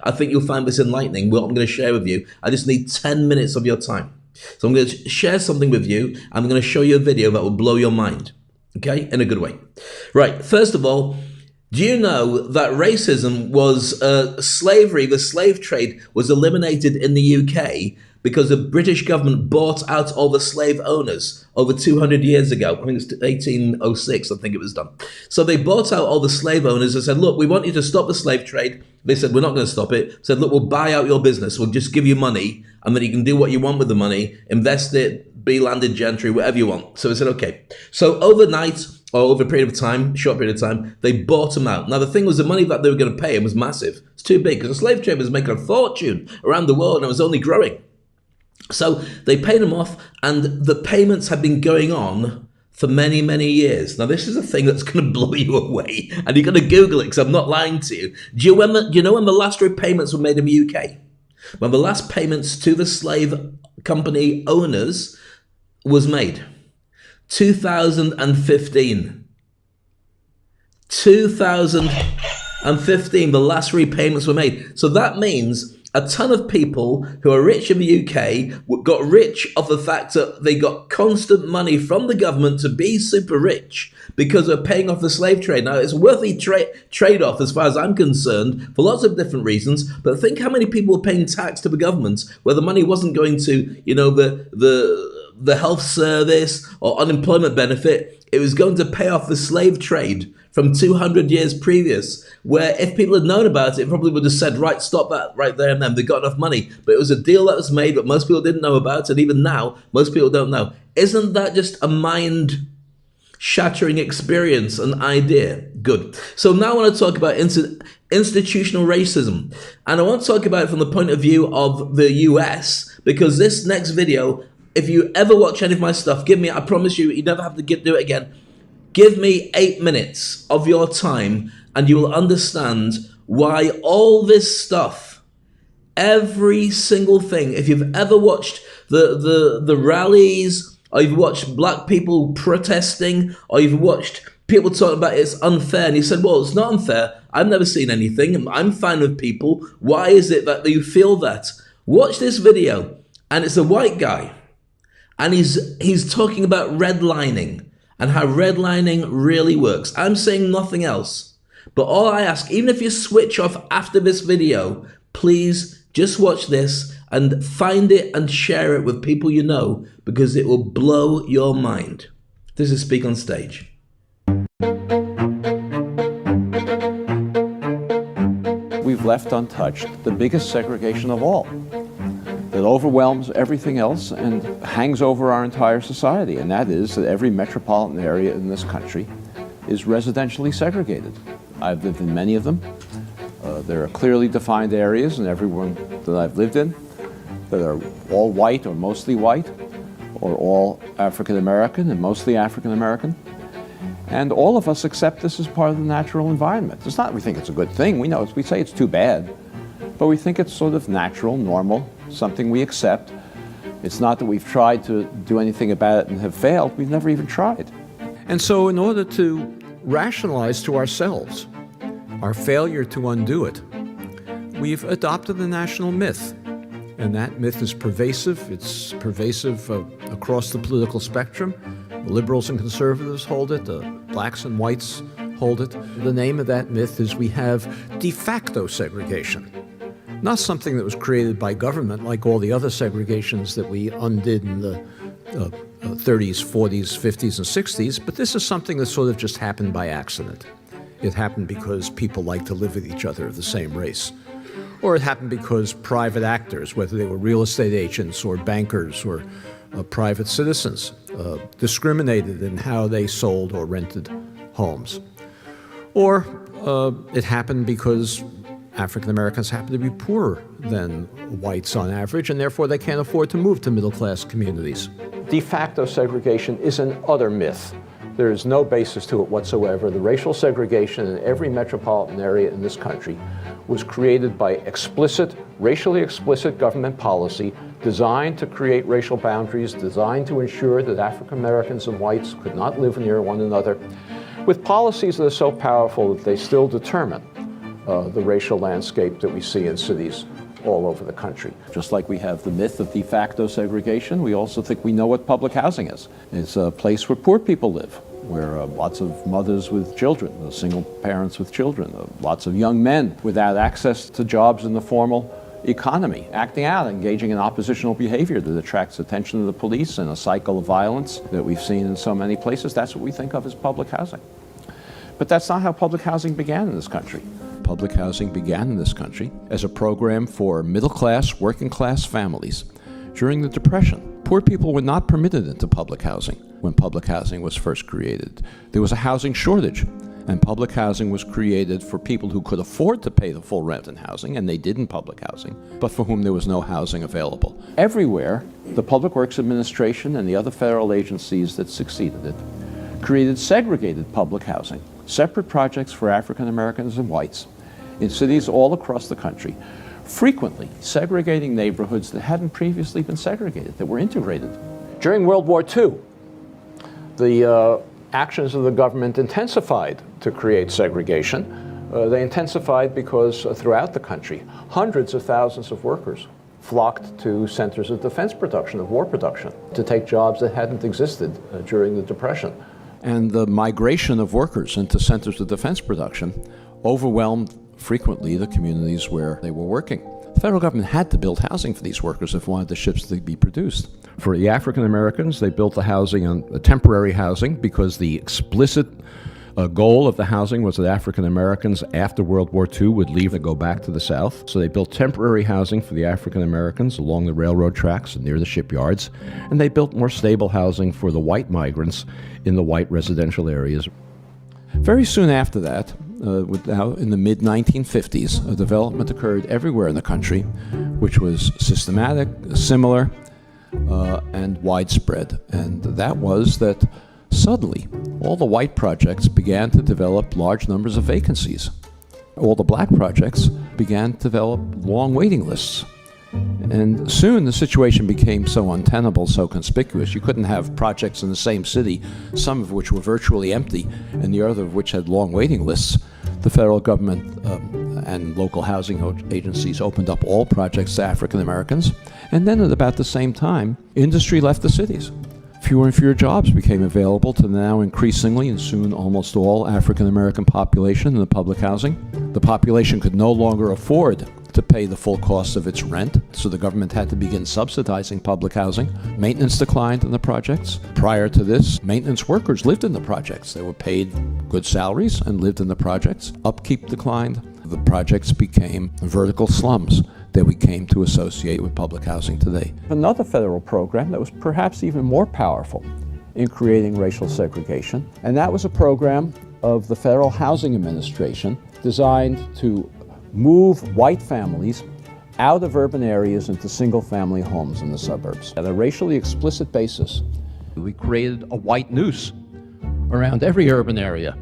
I think you'll find this enlightening, what I'm going to share with you. I just need 10 minutes of your time. So I'm going to share something with you. I'm going to show you a video that will blow your mind, okay, in a good way. Right, first of all, do you know that racism was slavery, the slave trade was eliminated in the UK because the British government bought out all the slave owners over 200 years ago. I think it's 1806, I think it was done. So they bought out all the slave owners and said, look, we want you to stop the slave trade. They said, we're not going to stop it. Said, look, we'll buy out your business. We'll just give you money and then you can do what you want with the money, invest it, be landed gentry, whatever you want. So they said, okay. So overnight, or over a period of time, short period of time, they bought them out. Now the thing was, the money that they were going to pay him was massive. It's too big because the slave trade was making a fortune around the world and it was only growing. So they paid him off, and the payments had been going on for many, many years. Now this is a thing that's going to blow you away, and you're going to Google it because I'm not lying to you. Do you know when the last repayments were made in the UK? When the last payments to the slave company owners was made? 2015. 2015, the last repayments were made. So that means a ton of people who are rich in the UK got rich off the fact that they got constant money from the government to be super rich because they're paying off the slave trade. Now, it's a worthy trade-off as far as I'm concerned for lots of different reasons, but think how many people were paying tax to the government where the money wasn't going to, you know, the health service or unemployment benefit. It was going to pay off the slave trade from 200 years previous, where if people had known about it, probably would have said, right, stop that right there and then. They got enough money. But it was a deal that was made, but most people didn't know about, and even now, most people don't know. Isn't that just a mind-shattering experience, an idea? Good. So now I want to talk about institutional racism. And I want to talk about it from the point of view of the US, because this next video, if you ever watch any of my stuff, I promise you, you never have to do it again. Give me 8 minutes of your time and you will understand why all this stuff, every single thing, if you've ever watched the rallies, or you've watched black people protesting, or you've watched people talking about it's unfair, and you said, well, it's not unfair. I've never seen anything. I'm fine with people. Why is it that you feel that? Watch this video, and it's a white guy, and he's talking about redlining and how redlining really works. I'm saying nothing else. But all I ask, even if you switch off after this video, please just watch this and find it and share it with people you know, because it will blow your mind. This is Speak on Stage. We've left untouched the biggest segregation of all, that overwhelms everything else and hangs over our entire society, and that is that every metropolitan area in this country is residentially segregated. I've lived in many of them. There are clearly defined areas in every one that I've lived in that are all white or mostly white, or all African American and mostly African American. And all of us accept this as part of the natural environment. It's not we think it's a good thing. We say it's too bad, but we think it's sort of natural, normal, something we accept. It's not that we've tried to do anything about it and have failed. We've never even tried. And so in order to rationalize to ourselves our failure to undo it, we've adopted the national myth. And that myth is pervasive. It's pervasive across the political spectrum. The liberals and conservatives hold it. The blacks and whites hold it. The name of that myth is we have de facto segregation. Not something that was created by government like all the other segregations that we undid in the 30s, 40s, 50s, and 60s, but this is something that sort of just happened by accident. It happened because people like to live with each other of the same race. Or it happened because private actors, whether they were real estate agents or bankers or private citizens, discriminated in how they sold or rented homes. Or it happened because African Americans happen to be poorer than whites on average, and therefore they can't afford to move to middle-class communities. De facto segregation is an utter myth. There is no basis to it whatsoever. The racial segregation in every metropolitan area in this country was created by racially explicit government policy designed to create racial boundaries, designed to ensure that African Americans and whites could not live near one another, with policies that are so powerful that they still determine the racial landscape that we see in cities all over the country. Just like we have the myth of de facto segregation, we also think we know what public housing is. It's a place where poor people live, where lots of mothers with children, single parents with children, lots of young men without access to jobs in the formal economy, acting out, engaging in oppositional behavior that attracts attention to the police and a cycle of violence that we've seen in so many places. That's what we think of as public housing. But that's not how public housing began in this country. Public housing began in this country as a program for middle-class, working-class families. During the Depression, poor people were not permitted into public housing when public housing was first created. There was a housing shortage, and public housing was created for people who could afford to pay the full rent in housing, and they did in public housing, but for whom there was no housing available. Everywhere, the Public Works Administration and the other federal agencies that succeeded it created segregated public housing, separate projects for African Americans and whites in cities all across the country, frequently segregating neighborhoods that hadn't previously been segregated, that were integrated. During World War II, the actions of the government intensified to create segregation. They intensified because throughout the country, hundreds of thousands of workers flocked to centers of defense production, of war production, to take jobs that hadn't existed during the Depression. And the migration of workers into centers of defense production overwhelmed frequently the communities where they were working. The federal government had to build housing for these workers if it wanted the ships to be produced. For the African Americans, they built the housing on temporary housing because the explicit goal of the housing was that African Americans after World War II would leave and go back to the South. So they built temporary housing for the African Americans along the railroad tracks and near the shipyards, and they built more stable housing for the white migrants in the white residential areas. Very soon after that, now in the mid-1950s, a development occurred everywhere in the country, which was systematic, similar, and widespread. And that was that suddenly all the white projects began to develop large numbers of vacancies. All the black projects began to develop long waiting lists. And soon the situation became so untenable, so conspicuous. You couldn't have projects in the same city, some of which were virtually empty and the other of which had long waiting lists. The federal government and local housing agencies opened up all projects to African Americans. And then at about the same time, industry left the cities. Fewer and fewer jobs became available to the now increasingly and soon almost all African American population in the public housing. The population could no longer afford to pay the full cost of its rent, so the government had to begin subsidizing public housing. Maintenance declined in the projects. Prior to this, maintenance workers lived in the projects. They were paid good salaries and lived in the projects. Upkeep declined. The projects became vertical slums that we came to associate with public housing today. Another federal program that was perhaps even more powerful in creating racial segregation, and that was a program of the Federal Housing Administration designed to move white families out of urban areas into single-family homes in the suburbs. At a racially explicit basis, we created a white noose around every urban area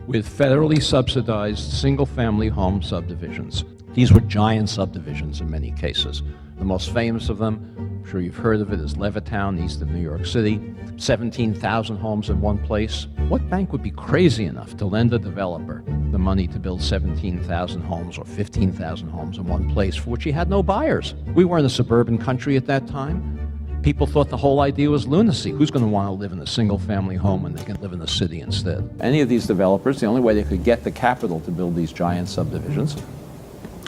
with federally subsidized single-family home subdivisions. These were giant subdivisions in many cases. The most famous of them, I'm sure you've heard of it, is Levittown, east of New York City. 17,000 homes in one place. What bank would be crazy enough to lend a developer the money to build 17,000 homes or 15,000 homes in one place for which he had no buyers? We were in a suburban country at that time. People thought the whole idea was lunacy. Who's going to want to live in a single-family home when they can live in the city instead? Any of these developers, the only way they could get the capital to build these giant subdivisions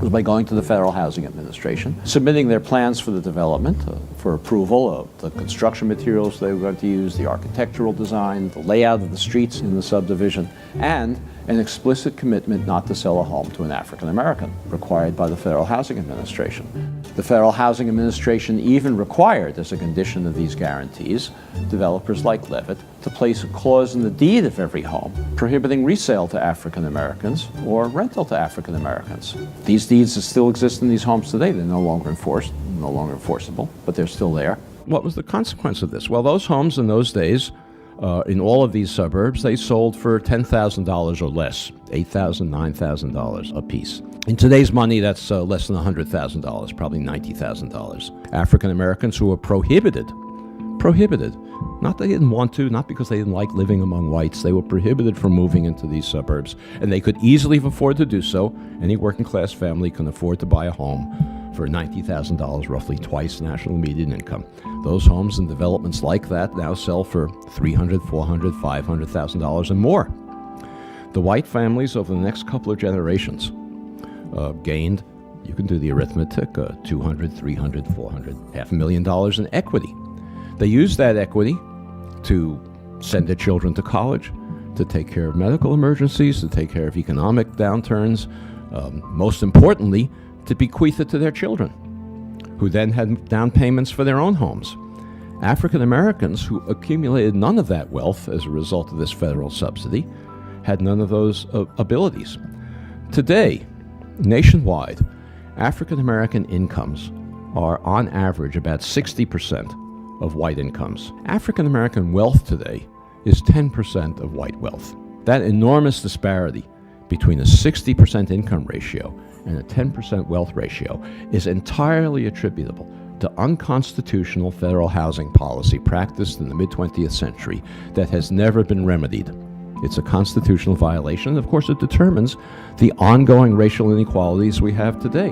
was by going to the Federal Housing Administration, submitting their plans for the development, for approval of the construction materials they were going to use, the architectural design, the layout of the streets in the subdivision, and an explicit commitment not to sell a home to an African American, required by the Federal Housing Administration. The Federal Housing Administration even required, as a condition of these guarantees, developers like Levitt to place a clause in the deed of every home prohibiting resale to African Americans or rental to African Americans. These deeds still exist in these homes today. They're no longer enforced, no longer enforceable, but they're still there. What was the consequence of this? Well, those homes in those days, in all of these suburbs, they sold for $10,000 or less, $8,000, $9,000 a piece. In today's money, that's less than $100,000, probably $90,000. African Americans who were prohibited, not Not they didn't want to, not because they didn't like living among whites. They were prohibited from moving into these suburbs, and they could easily afford to do so. Any working class family can afford to buy a home for $90,000, roughly twice national median income. Those homes and developments like that now sell for $300,000, $400,000, $500,000 and more. The white families over the next couple of generations gained, you can do the arithmetic, $200,000, $300,000, $400,000, $500,000 in equity. They used that equity to send their children to college, to take care of medical emergencies, to take care of economic downturns, most importantly, to bequeath it to their children, who then had down payments for their own homes. African Americans who accumulated none of that wealth as a result of this federal subsidy had none of those abilities. Today, nationwide, African American incomes are on average about 60% of white incomes. African American wealth today is 10% of white wealth. That enormous disparity between a 60% income ratio and a 10% wealth ratio is entirely attributable to unconstitutional federal housing policy practiced in the mid-20th century that has never been remedied. It's a constitutional violation, and of course it determines the ongoing racial inequalities we have today.